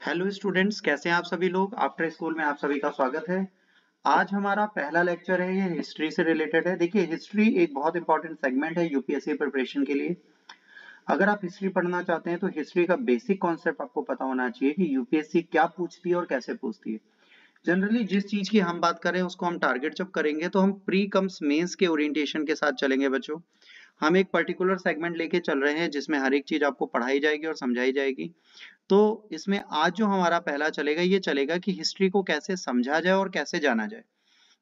Hello students, कैसे हैं आप सभी लोग। आफ्टर स्कूल में आप सभी का स्वागत है। आज हमारा पहला लेक्चर है, ये हिस्ट्री से रिलेटेड है। देखिए, हिस्ट्री एक बहुत इंपॉर्टेंट सेगमेंट है यूपीएससी प्रिपरेशन के लिए। अगर आप हिस्ट्री पढ़ना चाहते हैं तो हिस्ट्री का बेसिक कॉन्सेप्ट आपको पता होना चाहिए कि यूपीएससी क्या पूछती है और कैसे पूछती है। जनरली जिस चीज की हम बात करें उसको हम टारगेट जब करेंगे तो हम प्री कम्स मेंस के ओरिएंटेशन के साथ चलेंगे बच्चों। हम एक पर्टिकुलर सेगमेंट लेके चल रहे हैं जिसमें हर एक चीज आपको पढ़ाई जाएगी और समझाई जाएगी। तो इसमें आज जो हमारा पहला चलेगा ये चलेगा कि हिस्ट्री को कैसे समझा जाए और कैसे जाना जाए।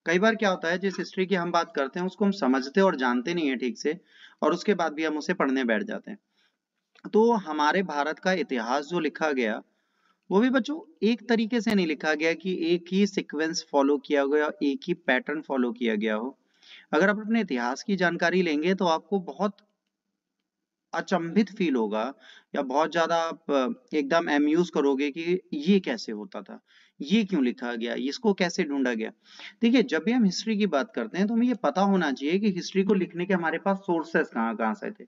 कई बार क्या होता है, जिस हिस्ट्री की हम बात करते हैं उसको हम समझते और जानते नहीं है ठीक से, और उसके बाद भी हम उसे पढ़ने बैठ जाते हैं। तो हमारे भारत का इतिहास जो लिखा गया वो भी बच्चों एक तरीके से नहीं लिखा गया कि एक ही सीक्वेंस फॉलो किया गया, एक ही पैटर्न फॉलो किया गया हो। अगर आप अपने इतिहास की जानकारी लेंगे तो आपको बहुत अचंभित फील होगा, या बहुत ज्यादा आप एकदम अम्यूज करोगे कि ये कैसे होता था, ये क्यों लिखा गया, इसको कैसे ढूंढा गया। देखिए, जब भी हम हिस्ट्री की बात करते हैं तो हमें ये पता होना चाहिए कि हिस्ट्री को लिखने के हमारे पास सोर्सेस कहाँ कहाँ से थे।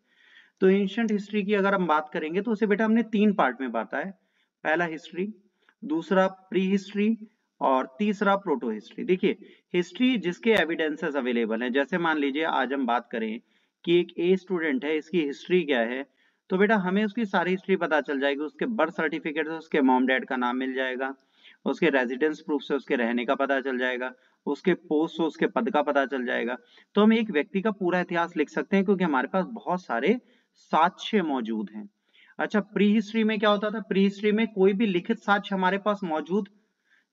तो एंशिएंट हिस्ट्री की अगर हम बात करेंगे तो उसे बेटा हमने तीन पार्ट में बांटा है। पहला हिस्ट्री, दूसरा प्री हिस्ट्री, और तीसरा प्रोटो हिस्ट्री। देखिए, हिस्ट्री जिसके एविडेंसेस अवेलेबल हैं, जैसे मान लीजिए आज हम बात करें कि एक ए स्टूडेंट है, इसकी हिस्ट्री क्या है, तो बेटा हमें उसकी सारी हिस्ट्री पता चल जाएगी। उसके बर्थ सर्टिफिकेट से उसके मॉम डैड का नाम मिल जाएगा, उसके रेजिडेंस प्रूफ से उसके रहने का पता चल जाएगा, उसके पोस्ट से उसके पद का पता चल जाएगा। तो हम एक व्यक्ति का पूरा इतिहास लिख सकते हैं क्योंकि हमारे पास बहुत सारे साक्ष्य मौजूद हैं। अच्छा, प्री हिस्ट्री में क्या होता था? प्री हिस्ट्री में कोई भी लिखित साक्ष्य हमारे पास मौजूद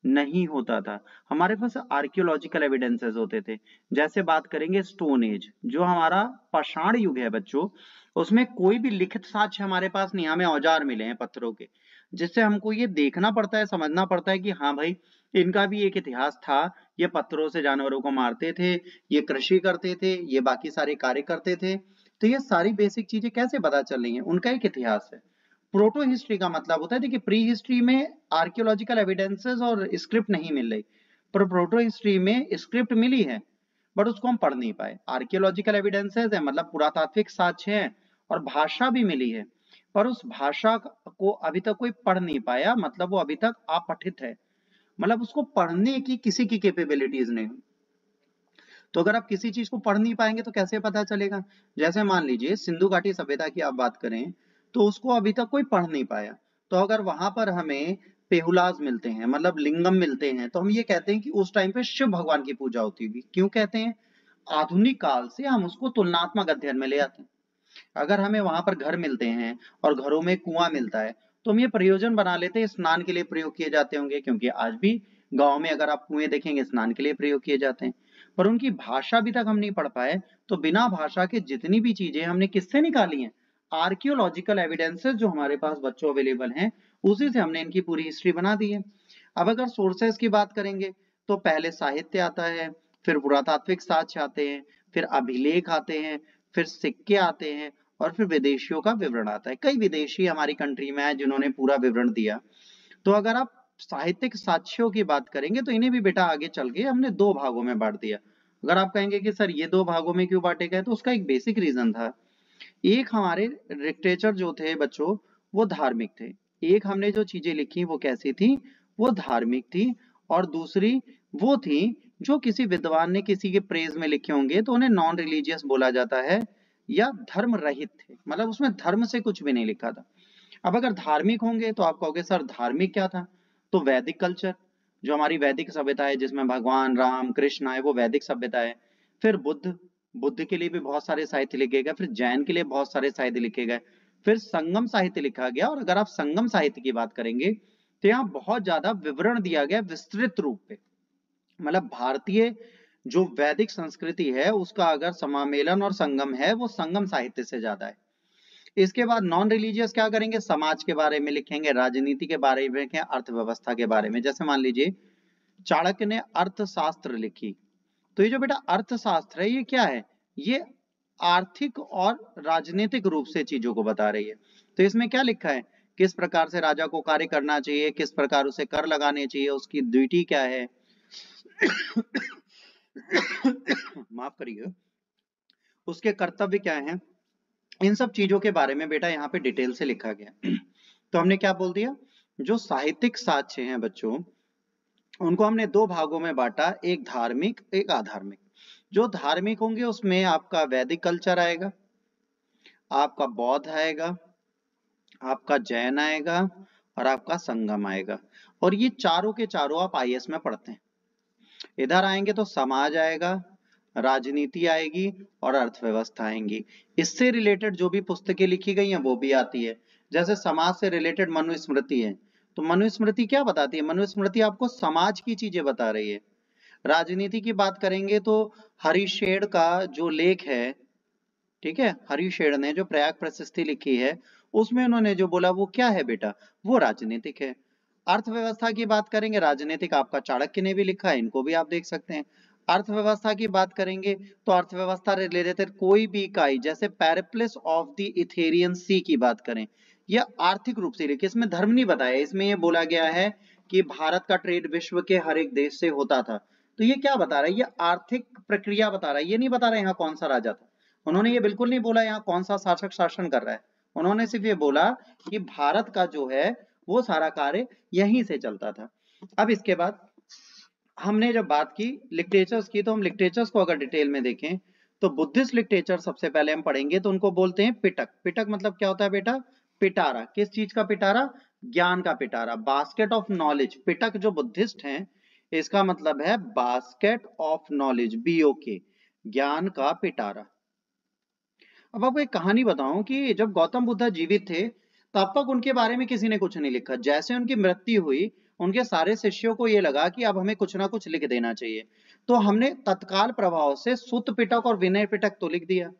नहीं होता था। हमारे पास आर्कियोलॉजिकल एविडेंसेस होते थे। जैसे बात करेंगे स्टोन एज, जो हमारा पाषाण युग है बच्चों, उसमें कोई भी लिखित साक्ष्य हमारे पास नहीं। हमें औजार मिले हैं पत्थरों के, जिससे हमको ये देखना पड़ता है, समझना पड़ता है कि हाँ भाई, इनका भी एक इतिहास था। ये पत्थरों से जानवरों को मारते थे, ये कृषि करते थे, ये बाकी सारे कार्य करते थे। तो ये सारी बेसिक चीजें कैसे पता चल रही हैं, उनका एक इतिहास है। प्रोटो हिस्ट्री का मतलब होता है, देखिए प्री हिस्ट्री में आर्कियोलॉजिकल एविडेंसेस और स्क्रिप्ट नहीं मिल रही, पर प्रोटो हिस्ट्री में स्क्रिप्ट मिली है, बट उसको हम पढ़ नहीं पाए। आर्कियोलॉजिकल एविडेंसेस है, मतलब पुरातात्विक साक्ष्य है, और भाषा भी मिली है, पर उस भाषा को अभी तक कोई पढ़ नहीं पाया, मतलब वो अभी तक अपठित है, मतलब उसको पढ़ने की किसी की कैपेबिलिटीज नहीं। तो अगर आप किसी चीज को पढ़ नहीं पाएंगे तो कैसे पता चलेगा। जैसे मान लीजिए सिंधु घाटी सभ्यता की आप बात करें, तो उसको अभी तक कोई पढ़ नहीं पाया। तो अगर वहां पर हमें पेहुलाज मिलते हैं, मतलब लिंगम मिलते हैं, तो हम ये कहते हैं कि उस टाइम पे शिव भगवान की पूजा होती होगी। क्यों कहते हैं? आधुनिक काल से हम उसको तुलनात्मक अध्ययन में ले आते हैं। अगर हमें वहां पर घर मिलते हैं और घरों में कुआं मिलता है, तो हम ये प्रयोजन बना लेते हैं स्नान के लिए प्रयोग किए जाते होंगे, क्योंकि आज भी गांव में अगर आप कुएं देखेंगे स्नान के लिए प्रयोग किए जाते हैं। पर उनकी भाषा अभी तक हम नहीं पढ़ पाए। तो बिना भाषा के जितनी भी चीजें हमने किससे निकाली हैं, आर्कियोलॉजिकल एविडेंसेस जो हमारे पास बच्चों अवेलेबल हैं, उसी से हमने इनकी पूरी हिस्ट्री बना दी है। अब अगर सोर्सेस की बात करेंगे तो पहले साहित्य आता है, फिर पुरातात्विक साक्ष्य आते हैं, फिर अभिलेख आते हैं, फिर सिक्के आते हैं, और फिर विदेशियों का विवरण आता है। कई विदेशी हमारी कंट्री में है जिन्होंने पूरा विवरण दिया। तो अगर आप साहित्यिक साक्ष्यों की बात करेंगे तो इन्हें भी बेटा आगे चल के हमने दो भागों में बांट दिया। अगर आप कहेंगे कि सर ये दो भागों में क्यों बांटे गए, तो उसका एक बेसिक रीजन था। एक हमारे लिटरेचर जो थे बच्चों, वो धार्मिक थे। एक हमने जो चीजें लिखी वो कैसी थी, वो धार्मिक थी। और दूसरी वो थी जो किसी विद्वान ने किसी के प्रेज में लिखे होंगे तो उन्हें नॉन रिलीजियस बोला जाता है, या धर्म रहित थे, मतलब उसमें धर्म से कुछ भी नहीं लिखा था। अब अगर धार्मिक होंगे तो आप कहोगे सर धार्मिक क्या था, तो वैदिक कल्चर, जो हमारी वैदिक सभ्यता है जिसमें भगवान राम कृष्ण आए, वो वैदिक सभ्यता है। फिर बुद्ध, बुद्ध के लिए भी बहुत सारे साहित्य लिखे गए। फिर जैन के लिए बहुत सारे साहित्य लिखे गए। फिर संगम साहित्य लिखा गया। और अगर आप संगम साहित्य की बात करेंगे तो यहाँ बहुत ज्यादा विवरण दिया गया विस्तृत रूप पे। मतलब भारतीय जो वैदिक संस्कृति है उसका अगर समामेलन और संगम है, वो संगम साहित्य से ज्यादा है। इसके बाद नॉन रिलीजियस क्या करेंगे, समाज के बारे में लिखेंगे, राजनीति के बारे में लिखेंगे, अर्थव्यवस्था के बारे में। जैसे मान लीजिए चाणक्य ने अर्थशास्त्र लिखी। तो ये जो बेटा अर्थशास्त्र है ये क्या है, ये आर्थिक और राजनीतिक रूप से चीजों को बता रही है। तो इसमें क्या लिखा है, किस प्रकार से राजा को कार्य करना चाहिए, किस प्रकार उसे कर लगाने चाहिए, उसकी ड्यूटी क्या है माफ करिए, उसके कर्तव्य क्या हैं, इन सब चीजों के बारे में बेटा यहाँ पे डिटेल से लिखा गया। तो हमने क्या बोल दिया, जो साहित्यिक साक्ष्य हैं बच्चों, उनको हमने दो भागों में बांटा, एक धार्मिक एक अधार्मिक। जो धार्मिक होंगे उसमें आपका वैदिक कल्चर आएगा, आपका बौद्ध आएगा, आपका जैन आएगा और आपका संगम आएगा। और ये चारों के चारों आप आईएएस में पढ़ते हैं। इधर आएंगे तो समाज आएगा, राजनीति आएगी और अर्थव्यवस्था आएंगी। इससे रिलेटेड जो भी पुस्तकें लिखी गई हैं वो भी आती है। जैसे समाज से रिलेटेड मनुस्मृति है, तो मनुस्मृति क्या बताती है? मनुस्मृति आपको समाज की चीजें बता रही है। राजनीति की बात करेंगे तो हरिशेर का जो लेख है, ठीक है, हरिशेर ने जो प्रयाग प्रशस्ति लिखी है उसमें उन्होंने जो बोला वो क्या है बेटा? वो राजनीतिक है। अर्थव्यवस्था की बात करेंगे, राजनीतिक आपका चाणक्य ने भी लिखा है, इनको भी आप देख सकते हैं। अर्थव्यवस्था की बात करेंगे तो अर्थव्यवस्था रिलेटेड कोई भी इकाई, जैसे पेरिप्लस ऑफ द इथेरियन सी की बात करें, यह आर्थिक रूप से लिखी, इसमें धर्म नहीं बताया, इसमें यह बोला गया है कि भारत का ट्रेड विश्व के हर एक देश से होता था। तो ये क्या बता रहा है? ये आर्थिक प्रक्रिया बता रहा है, ये नहीं बता रहा है यहाँ कौन सा राजा था। उन्होंने ये बिल्कुल नहीं बोला यहाँ कौन सा शासक शासन कर रहा है। उन्होंने सिर्फ ये बोला कि भारत का जो है वो सारा कार्य यहीं से चलता था। अब इसके बाद हमने जब बात की लिटरेचर्स की, तो हम लिटरेचर्स को अगर डिटेल में देखें तो बुद्धिस्ट लिटरेचर सबसे पहले हम पढ़ेंगे तो उनको बोलते हैं पिटक। पिटक मतलब क्या होता है बेटा? पिटारा। किस चीज का पिटारा? ज्ञान का पिटारा, बास्केट ऑफ नॉलेज। पिटक जो बुद्धिस्ट हैं इसका मतलब है बास्केट ऑफ नॉलेज, BOK, ज्ञान का पिटारा। अब आपको एक कहानी बताऊं कि जब गौतम बुद्ध जीवित थे तब तक उनके बारे में किसी ने कुछ नहीं लिखा। जैसे उनकी मृत्यु हुई उनके सारे शिष्यों को ये लगा कि अब हमें कुछ ना कुछ लिख देना चाहिए, तो हमने तत्काल प्रभाव से सुत्त पिटक और विनय पिटक तो लिख दिया,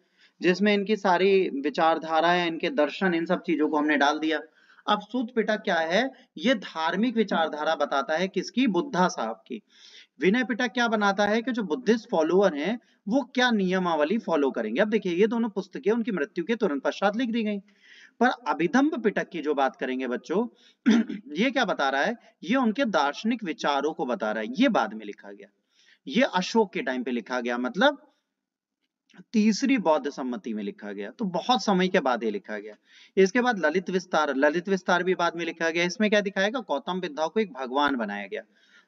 जिसमें इनकी सारी विचारधाराएं, इनके दर्शन, इन सब चीजों को हमने डाल दिया। अब सुत्त पिटक क्या है? ये धार्मिक विचारधारा बताता है, किसकी? बुद्धा साहब की। विनय पिटक क्या बनाता है कि जो बुद्धिस्ट फॉलोअर हैं वो क्या नियमावली फॉलो करेंगे। अब देखिए ये दोनों पुस्तकें उनकी मृत्यु के तुरंत पश्चात लिख दी गई। पर अभिधम्म पिटक की जो बात करेंगे बच्चों, ये क्या बता रहा है? ये उनके दार्शनिक विचारों को बता रहा है। ये बाद में लिखा गया, ये अशोक के टाइम पे लिखा गया, मतलब तीसरी बौद्ध सम्मति में लिखा गया, तो बहुत समय के बाद ये लिखा गया। इसके बाद ललित विस्तार, ललित विस्तार भी बाद में लिखा गया। इसमें क्या दिखाएगा? गौतम बुद्ध को एक भगवान बनाया गया।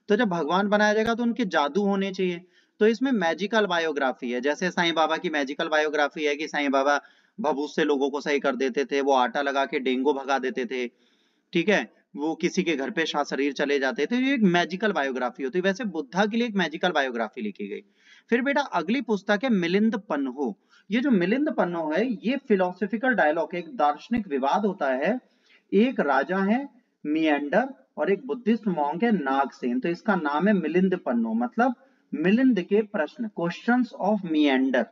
तो जब भगवान बनाया जाएगा तो उनके जादू होने चाहिए, तो इसमें मैजिकल बायोग्राफी है। जैसे साईं बाबा की मैजिकल बायोग्राफी है कि साईं बाबा भभूत से लोगों को सही कर देते थे, वो आटा लगा के डेंगू भगा देते थे, ठीक है, वो किसी के घर पे शरीर चले जाते थे। ये एक मैजिकल बायोग्राफी होती है। वैसे बुद्धा के लिए एक मैजिकल बायोग्राफी लिखी गई। फिर बेटा अगली पुस्तक है मिलिंद पन्हो। ये जो मिलिंद पन्हो है ये फिलोसॉफिकल डायलॉग, एक दार्शनिक विवाद होता है। एक राजा है मियंडर और एक बुद्धिस्ट मॉन्क है नागसेन, तो इसका नाम है मिलिंद पन्हो, मतलब मिलिंद के प्रश्न, क्वेश्चंस ऑफ मियंडर,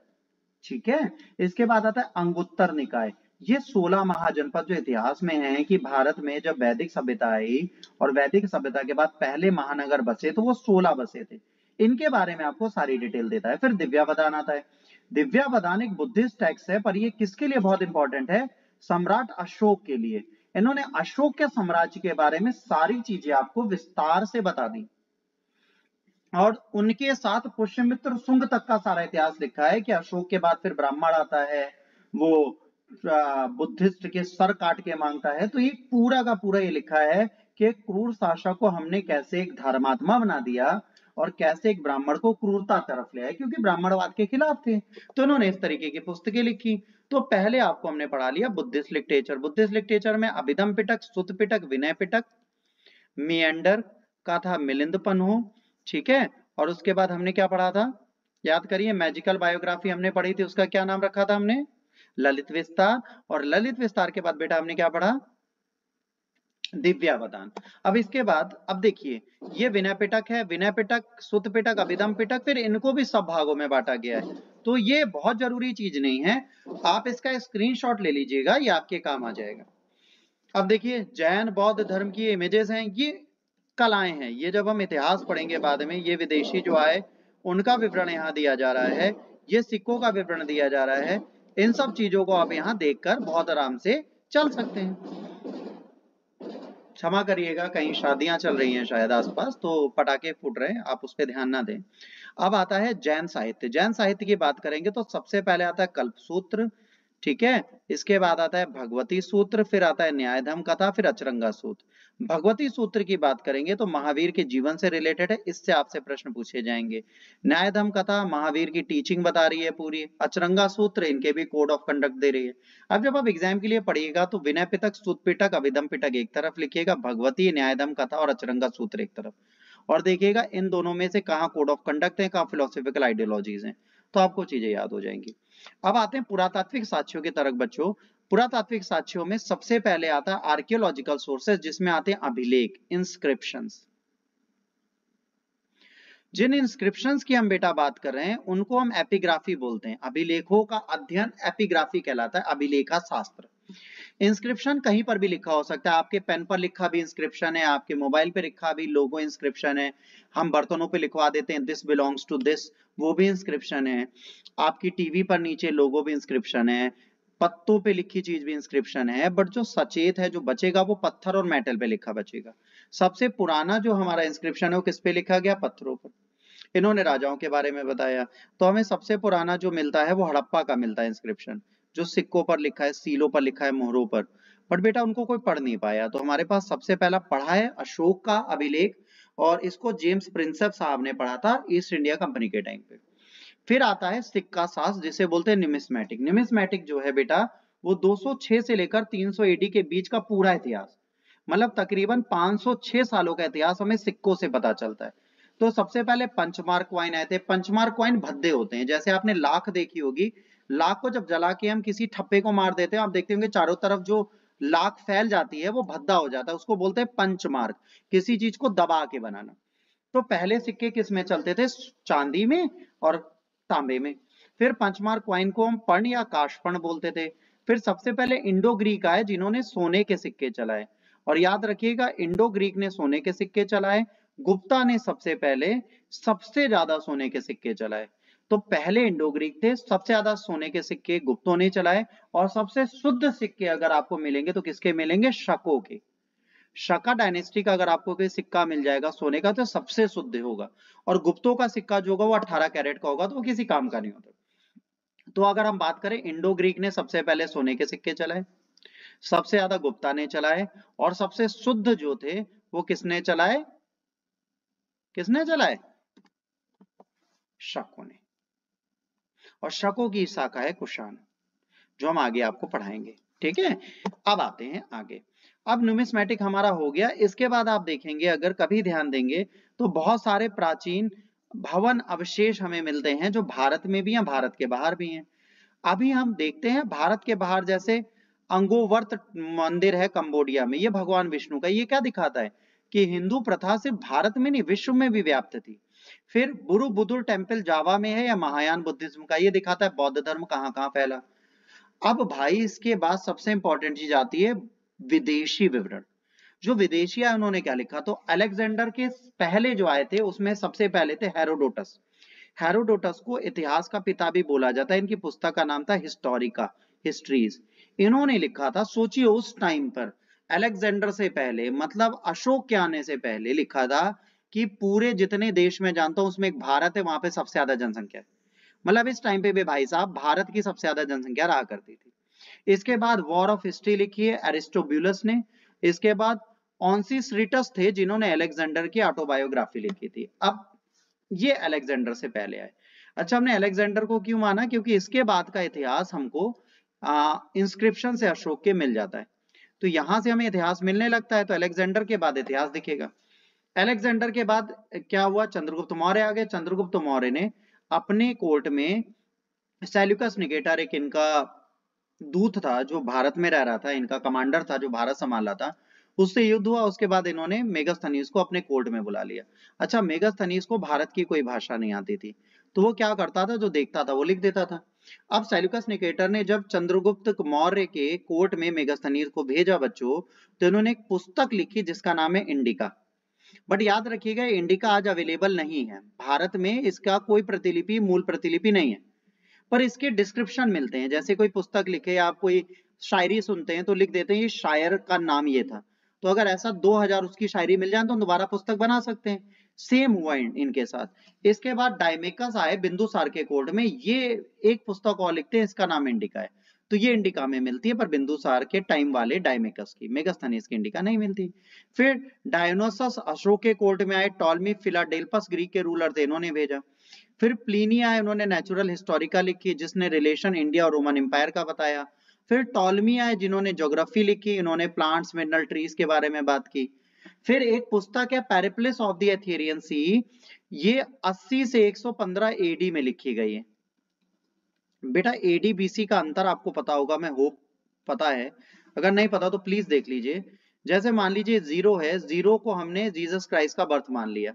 ठीक है। इसके बाद आता है अंगुत्तर निकाय। ये 16 महाजनपद जो इतिहास में है कि भारत में जब वैदिक सभ्यता आई और वैदिक सभ्यता के बाद पहले महानगर बसे तो वो 16 बसे थे। इनके बारे में आपको सारी डिटेल देता है। फिर दिव्यावदान आता है। दिव्यावदान एक बुद्धिस्ट टेक्स्ट है, पर ये किसके लिए बहुत इंपॉर्टेंट है? सम्राट अशोक के लिए। इन्होंने अशोक के साम्राज्य के बारे में सारी चीजें आपको विस्तार से बता दी, और उनके साथ पुष्यमित्र शुंग तक का सारा इतिहास लिखा है कि अशोक के बाद फिर ब्राह्मण आता है, वो बुद्धिस्ट के सर काट के मांगता है। तो ये पूरा का पूरा ये लिखा है कि क्रूर शासक को हमने कैसे एक धर्मात्मा बना दिया और कैसे एक ब्राह्मण को क्रूरता तरफ ले आए, क्योंकि ब्राह्मणवाद के खिलाफ थे। तो इन्होंने इस तरीके की पुस्तकें लिखी। तो पहले आपको हमने पढ़ा लिया बुद्धिस्ट लिटरेचर। बुद्धिस्ट लिटरेचर में अभिधम पिटक, सुत पिटक, विनय पिटक, मियंडर का था मिलिंद पन्हो, ठीक है। और उसके बाद हमने क्या पढ़ा था? याद करिए, मैजिकल बायोग्राफी हमने पढ़ी थी, उसका क्या नाम रखा था हमने? ललित विस्तार। और ललित विस्तार के बाद बेटा हमने क्या पढ़ा? दिव्यावदान। अब इसके बाद अब देखिए ये विनय पिटक है, विनय पिटक, सुत पिटक, अभिधम पिटक, फिर इनको भी सब भागों में बांटा गया है। तो ये बहुत जरूरी चीज नहीं है, आप इसका स्क्रीनशॉट ले लीजिएगा, ये आपके काम आ जाएगा। अब देखिए जैन बौद्ध धर्म की इमेजेस हैं, ये कलाएं हैं। ये जब हम इतिहास पढ़ेंगे बाद में, ये विदेशी जो आए उनका विवरण यहाँ दिया जा रहा है, ये सिक्कों का विवरण दिया जा रहा है। इन सब चीजों को आप यहाँ देखकर बहुत आराम से चल सकते हैं। क्षमा करिएगा, कहीं शादियां चल रही हैं शायद आसपास, तो पटाखे फूट रहे हैं, आप उस पर ध्यान ना दें। अब आता है जैन साहित्य। जैन साहित्य की बात करेंगे तो सबसे पहले आता है कल्पसूत्र, ठीक है। इसके बाद आता है भगवती सूत्र, फिर आता है न्याय धर्म कथा, फिर अचरंगा सूत्र। भगवती सूत्र की बात करेंगे तो महावीर के जीवन से रिलेटेड है, इससे आपसे प्रश्न पूछे जाएंगे। न्याय धर्म कथा महावीर की टीचिंग बता रही है पूरी। अचरंगा सूत्र इनके भी कोड ऑफ कंडक्ट दे रही है। अब जब आप एग्जाम के लिए पढ़िएगा तो विनय पिटक, सुत पिटक, अभिधम पिटक एक तरफ लिखिएगा, भगवती, न्याय धर्म कथा और अचरंगा सूत्र एक तरफ, और देखिएगा इन दोनों में से कहाँ कोड ऑफ कंडक्ट है, कहाँ फिलोसॉफिकल आइडियोलॉजीज हैं, तो आपको चीजें याद हो जाएंगी। अब आते हैं पुरातात्विक साक्ष्यों की तरफ बच्चों। पुरातात्विक साक्ष्यों में सबसे पहले आता है आर्कियोलॉजिकल सोर्सेज, जिसमें आते हैं अभिलेख, इंस्क्रिप्शंस। जिन इंस्क्रिप्शंस की हम बेटा बात कर रहे हैं उनको हम एपिग्राफी बोलते हैं। अभिलेखों का अध्ययन एपिग्राफी कहलाता है, अभिलेखा शास्त्र। इंस्क्रिप्शन कहीं पर भी लिखा हो सकता है, आपके पेन पर लिखा भी इंस्क्रिप्शन है, आपके मोबाइल पे लिखा भी लोगो इंस्क्रिप्शन है, हम बर्तनों पे लिखवा देते हैं दिस बिलोंग्स टू दिस, वो भी इंस्क्रिप्शन है, आपकी टीवी पर नीचे लोगो भी इंस्क्रिप्शन है, पत्तों पे लिखी चीज भी इंस्क्रिप्शन है। बट जो सचेत है, जो बचेगा, वो पत्थर और मेटल पे लिखा बचेगा। सबसे पुराना जो हमारा इंस्क्रिप्शन है वो किस पे लिखा गया? पत्थरों पर। इन्होंने राजाओं के बारे में बताया, तो हमें सबसे पुराना जो मिलता है वो हड़प्पा का मिलता है इंस्क्रिप्शन, जो सिक्कों पर लिखा है, सीलों पर लिखा है, मोहरों पर। बट बेटा उनको कोई पढ़ नहीं पाया, तो हमारे पास सबसे पहला पढ़ा है अशोक का अभिलेख, और इसको जेम्स प्रिंसेप साहब ने पढ़ा था ईस्ट इंडिया कंपनी के टाइम पे। फिर आता है सिक्का शास्त्र, जिसे बोलते हैं निमिस्मेटिक। निमिस्मेटिक जो है बेटा वो 206 से लेकर 300 एडी के बीच का पूरा इतिहास, मतलब तकरीबन 506 सालों का इतिहास हमें सिक्कों से पता चलता है। तो सबसे पहले पंचमार्क कॉइन आए थे। पंचमार्क कॉइन भद्दे होते हैं, जैसे आपने लाख देखी होगी, लाख को जब जला के हम किसी ठप्पे को मार देते हैं, आप देखते होंगे चारों तरफ जो लाख फैल जाती है वो भद्दा हो जाता है, उसको बोलते हैं पंचमार्क, किसी चीज को दबा के बनाना। तो पहले सिक्के किस में चलते थे? चांदी में और तांबे में। फिर पंचमार्क कॉइन को हम पर्ण या काशपर्ण बोलते थे। फिर सबसे पहले इंडो ग्रीक आए जिन्होंने सोने के सिक्के चलाए, और याद रखिएगा इंडो ग्रीक ने सोने के सिक्के चलाए, गुप्ता ने सबसे पहले सबसे ज्यादा सोने के सिक्के चलाए। तो पहले इंडो ग्रीक थे, सबसे ज्यादा सोने के सिक्के गुप्तों ने चलाए, और सबसे शुद्ध सिक्के अगर आपको मिलेंगे तो किसके मिलेंगे? शकों के। शका डायनेस्टी का अगर आपको कोई सिक्का मिल जाएगा सोने का तो सबसे शुद्ध होगा, और गुप्तों का सिक्का जो होगा वो 18 कैरेट का होगा, तो वो किसी काम का नहीं होता। तो अगर हम बात करें, इंडो ग्रीक ने सबसे पहले सोने के सिक्के चलाए, सबसे ज्यादा गुप्ता ने चलाए, और सबसे शुद्ध जो थे वो किसने चलाए? किसने चलाए? शकों ने। और शकों की शाखा है कुषाण, जो हम आगे आपको पढ़ाएंगे। ठीक है, अब आते हैं आगे। अब न्यूमिस्मेटिक हमारा हो गया। इसके बाद आप देखेंगे, अगर कभी ध्यान देंगे तो बहुत सारे प्राचीन भवन अवशेष हमें मिलते हैं, जो भारत में भी हैं, भारत के बाहर भी हैं। अभी हम देखते हैं भारत के बाहर, जैसे अंगोवर्त मंदिर है कंबोडिया में, ये भगवान विष्णु का। ये क्या दिखाता है? कि हिंदू प्रथा सिर्फ भारत में नहीं, विश्व में भी व्याप्त थी। फिर बुरुबुदुर टेम्पल जावा में है, या महायान बुद्धिज्म का, ये दिखाता है बौद्ध धर्म कहाँ कहाँ फैला। अब भाई इसके बाद सबसे इंपॉर्टेंट चीज आती है विदेशी विवरण। जो विदेशी आए उन्होंने क्या लिखा? तो अलेक्जेंडर के पहले जो आए थे उसमें सबसे पहले थे हेरोडोटस। हेरोडोटस को इतिहास का पिता भी बोला जाता है। इनकी पुस्तक का नाम था हिस्टोरिका, हिस्ट्रीज। इन्होंने लिखा था, सोचिए उस टाइम पर अलेक्जेंडर से पहले, मतलब अशोक के आने से पहले लिखा था कि पूरे जितने देश में जानता हूं उसमें एक भारत है, वहां पे सबसे ज्यादा जनसंख्या है। मतलब इस टाइम पे भी भाई साहब भारत की सबसे ज्यादा जनसंख्या रहा करती थी। इसके बाद वॉर ऑफ हिस्ट्री लिखी है एरिस्टोब्यूलस ने। इसके बाद ऑनसिसरिटस थे जिन्होंने अलेक्जेंडर की ऑटोबायोग्राफी लिखी थी। अब ये अलेक्जेंडर से पहले आए। अच्छा, हमने अलेक्जेंडर को क्यों माना? क्योंकि इसके बाद का इतिहास हमको इंस्क्रिप्शन से अशोक के मिल जाता है, तो यहां से हमें इतिहास मिलने लगता है, तो अलेक्जेंडर के बाद इतिहास दिखेगा। अलेक्जेंडर के बाद क्या हुआ? चंद्रगुप्त मौर्य आ गए। चंद्रगुप्त मौर्य ने अपने कोर्ट में सेल्यूकस निकेटर, एक इनका दूत था जो भारत में रह रहा था, इनका कमांडर था जो भारत संभाला था, उससे युद्ध हुआ। उसके बाद इन्होंने मेगास्थनीज को अपने कोर्ट में बुला लिया। अच्छा, मेगास्थनीज को भारत की कोई भाषा नहीं आती थी, तो वो क्या करता था? जो देखता था वो लिख देता था। अब सेल्यूकस निकेटर ने जब चंद्रगुप्त मौर्य के कोर्ट में मेगास्थनीज को भेजा बच्चों, तो इन्होंने एक पुस्तक लिखी जिसका नाम है इंडिका। बट याद रखिएगा इंडिका आज अवेलेबल नहीं है भारत में, इसका कोई प्रतिलिपि, मूल प्रतिलिपि नहीं है, पर इसके डिस्क्रिप्शन मिलते हैं। जैसे कोई पुस्तक लिखे, आप कोई शायरी सुनते हैं तो लिख देते हैं ये शायर का नाम ये था, तो अगर ऐसा 2000 उसकी शायरी मिल जाए तो दोबारा पुस्तक बना सकते हैं। सेम हुआ इनके साथ। इसके बाद डायमेकस आए बिंदुसार के कोर्ट में, ये एक पुस्तक और लिखते हैं, इसका नाम इंडिका है। तो ये इंडिका में मिलती है, पर बिंदुसार के टाइम वाले डायमेकस की, मेगास्थनीज की इंडिका नहीं मिलती। फिर डायोनोसस अशोक के कोर्ट में आए, टॉलमी फिलाडेल्फस ग्रीक के रूलर थे, इन्होंने भेजा। फिर प्लीनी आए, उन्होंने नेचुरल हिस्टोरिका लिखी जिसने रिलेशन इंडिया और रोमन एम्पायर का बताया। फिर टॉलमी आए जिन्होंने ज्योग्राफी लिखी, इन्होंने प्लांट्स मिनरल ट्रीज के बारे में बात की। फिर एक पुस्तक है पेरिप्लस ऑफ द एथेरियन सी, ये 80 से 115 एडी में लिखी गई है। बेटा एडी बीसी का अंतर आपको पता होगा, मैं होप पता है, अगर नहीं पता तो प्लीज देख लीजिए। जैसे मान लीजिए 0 है, 0 को हमने जीसस क्राइस्ट का बर्थ मान लिया,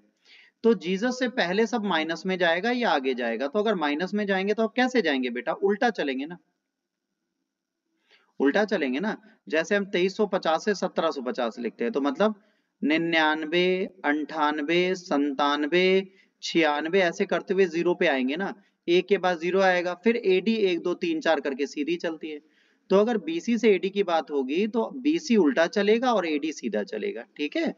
तो जीसस से पहले सब माइनस में जाएगा या आगे जाएगा? तो अगर माइनस में जाएंगे तो आप कैसे जाएंगे बेटा? उल्टा चलेंगे ना, उल्टा चलेंगे ना। जैसे हम 2350 से 1750 लिखते हैं, तो मतलब 99, 98, 97, 96 ऐसे करते हुए 0 पे आएंगे ना, एक के बाद 0 आएगा, फिर एडी 1 2 3 4 करके सीधी चलती है। तो अगर बीसी से एडी की बात होगी तो बीसी उल्टा चलेगा और एडी सीधा चलेगा, ठीक है।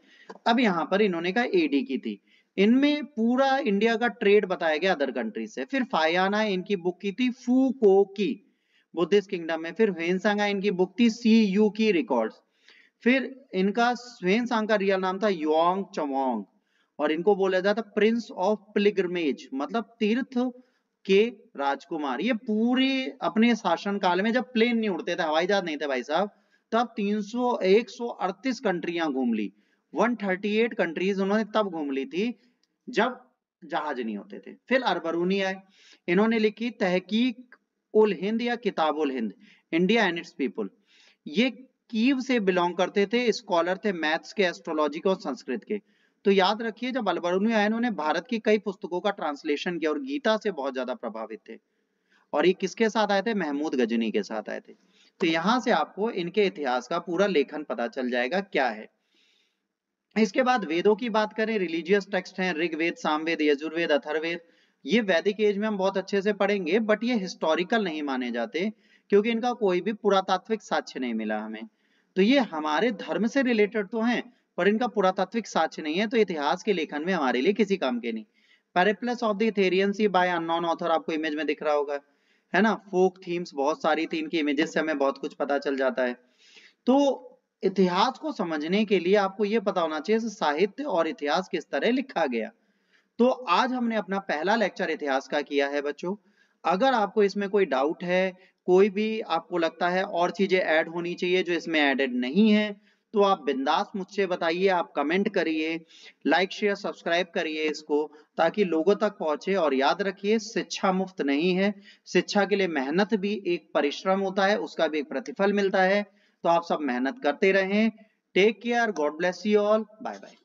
अब यहां पर इन्होंने कहा एडी की थी, इनमें पूरा इंडिया का ट्रेड बताया गया अदर कंट्रीज से। फिर फायाना इनकी बुक की थी फूको की, बुद्धिस्ट किंगडम में। फिर ह्वेनसांग इनकी बुक थी सी यू की रिकॉर्ड्स। फिर इनका ह्वेनसांग का रियल नाम था योंग चमोंग, और इनको बोला जाता प्रिंस ऑफ पिलग्रमेज, मतलब तीर्थ के राजकुमार। ये पूरे अपने शासन काल में, जब प्लेन नहीं उड़ते थे, हवाई जहाज नहीं थे भाई साहब, तब 138 कंट्रियां घूम ली, 138 कंट्रीज उन्होंने तब घूम ली थी जब जहाज नहीं होते थे। फिर अरबरूनी आए, इन्होंने लिखी तहकीक उल हिंद या Kitab ul Hind, India and its people. ये कीव से बिलोंग करते थे, स्कॉलर थे मैथ्स के, एस्ट्रोलॉजी के और संस्कृत के। तो याद रखिए जब अल-बरूनी आए उन्होंने भारत की कई पुस्तकों का ट्रांसलेशन किया और गीता से बहुत ज्यादा प्रभावित थे। और ये किसके साथ आए थे? महमूद गजनी के साथ आए थे। तो यहां से आपको इनके इतिहास का पूरा लेखन पता चल जाएगा क्या है। इसके बाद वेदों की बात करें, रिलीजियस टेक्स्ट हैं ऋग्वेद, सामवेद, यजुर्वेद, अथर्ववेद। ये वैदिक एज में हम बहुत अच्छे से पढ़ेंगे, बट ये हिस्टोरिकल नहीं माने जाते क्योंकि इनका कोई भी पुरातात्विक साक्ष्य नहीं मिला हमें। तो ये हमारे धर्म से रिलेटेड तो हैं, पर इनका पुरातात्विक साक्ष्य नहीं है, तो इतिहास के लेखन में हमारे लिए किसी काम के नहीं। Periplus of the Erythraean Sea by unknown author आपको इमेज में दिख रहा होगा, है ना। फोक थीम्स बहुत सारी थी, इनकी इमेजेस से हमें बहुत कुछ पता चल जाता है। तो इतिहास को समझने के लिए आपको यह पता होना चाहिए साहित्य और इतिहास किस तरह लिखा गया। तो आज हमने अपना पहला लेक्चर इतिहास का किया है बच्चों। अगर आपको इसमें कोई डाउट है, कोई भी आपको लगता है और चीजें ऐड होनी चाहिए जो इसमें ऐडेड नहीं है, तो आप बिंदास मुझसे बताइए, आप कमेंट करिए, लाइक शेयर सब्सक्राइब करिए इसको, ताकि लोगों तक पहुंचे। और याद रखिए शिक्षा मुफ्त नहीं है, शिक्षा के लिए मेहनत भी एक परिश्रम होता है, उसका भी एक प्रतिफल मिलता है। तो आप सब मेहनत करते रहें। Take care, God bless you all, bye bye.